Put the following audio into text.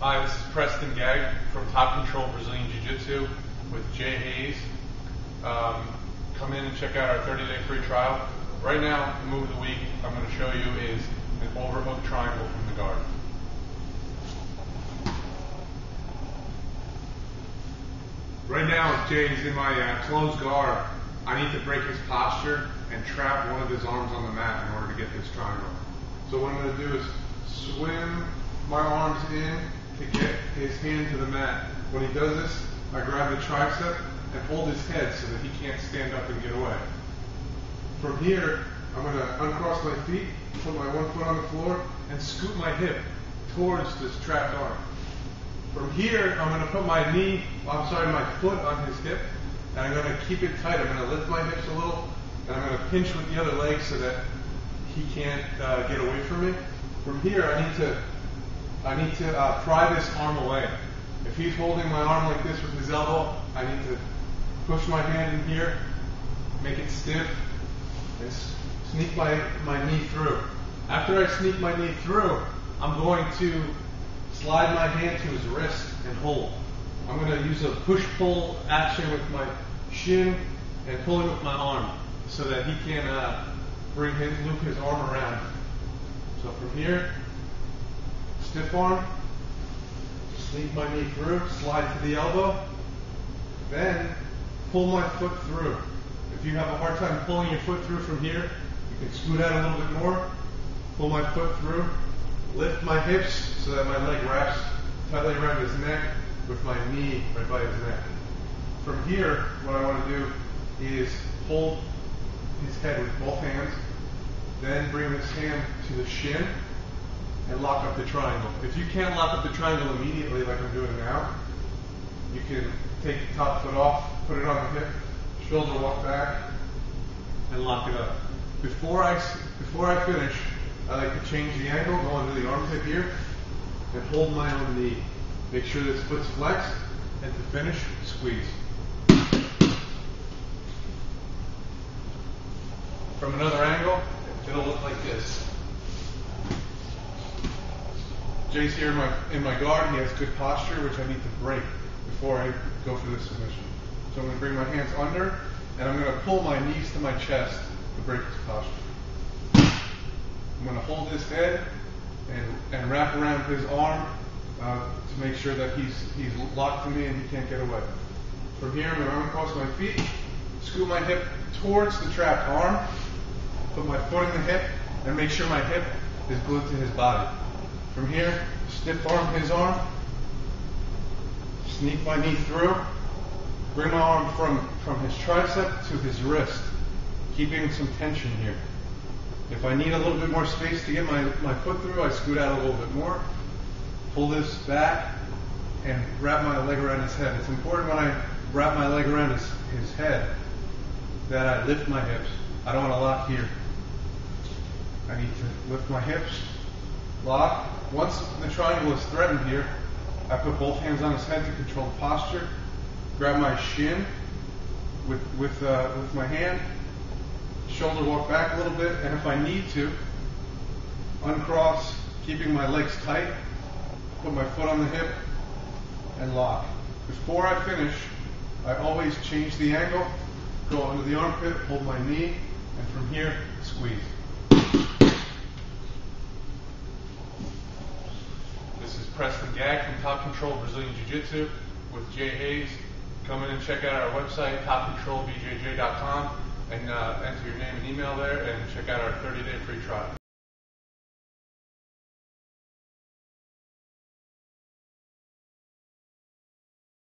Hi, this is Preston Gagg from Top Control Brazilian Jiu Jitsu with Jay Hayes. Come in and check out our 30-day free trial. Right now, the move of the week I'm going to show you is an overhook triangle from the guard. Right now, if Jay's in my closed guard, I need to break his posture and trap one of his arms on the mat in order to get this triangle. So what I'm going to do is swim my arms in to get his hand to the mat. When he does this, I grab the tricep and hold his head so that he can't stand up and get away. From here, I'm going to uncross my feet, put my one foot on the floor, and scoot my hip towards this trapped arm. From here, I'm going to put my my foot on his hip, and I'm going to keep it tight. I'm going to lift my hips a little, and I'm going to pinch with the other leg so that he can't get away from me. From here, I need to pry this arm away. If he's holding my arm like this with his elbow, I need to push my hand in here, make it stiff, and sneak my knee through. After I sneak my knee through, I'm going to slide my hand to his wrist and hold. I'm going to use a push-pull action with my shin and pulling with my arm so that he can loop his arm around. So from here, stiff arm, sneak my knee through, slide to the elbow, then pull my foot through. If you have a hard time pulling your foot through from here, you can scoot out a little bit more, pull my foot through, lift my hips so that my leg wraps tightly around his neck with my knee right by his neck. From here, what I want to do is hold his head with both hands, then bring this hand to the shin and lock up the triangle. If you can't lock up the triangle immediately like I'm doing now, you can take the top foot off, put it on the hip, shoulder walk back, and lock it up. Before I finish, I like to change the angle, go under the armpit here, and hold my own knee. Make sure this foot's flexed, and to finish, squeeze. From another angle, it'll look like this. Jay's here in my guard. He has good posture, which I need to break before I go for this submission. So I'm going to bring my hands under, and I'm going to pull my knees to my chest to break his posture. I'm going to hold his head and wrap around his arm to make sure that he's locked to me and he can't get away. From here, I'm going to uncross my feet, scoot my hip towards the trapped arm, put my foot in the hip, and make sure my hip is glued to his body. From here, stiff arm his arm, sneak my knee through, bring my arm from his tricep to his wrist, keeping some tension here. If I need a little bit more space to get my foot through, I scoot out a little bit more, pull this back, and wrap my leg around his head. It's important when I wrap my leg around his head that I lift my hips. I don't want to lock here. I need to lift my hips, lock. Once the triangle is threatened here, I put both hands on his head to control the posture, grab my shin with my hand, shoulder walk back a little bit, and if I need to, uncross, keeping my legs tight, put my foot on the hip, and lock. Before I finish, I always change the angle, go under the armpit, hold my knee, and from here, squeeze. This is Preston Gagg from Top Control Brazilian Jiu Jitsu with Jay Hayes. Come in and check out our website, topcontrolbjj.com, and enter your name and email there, and check out our 30-day free trial.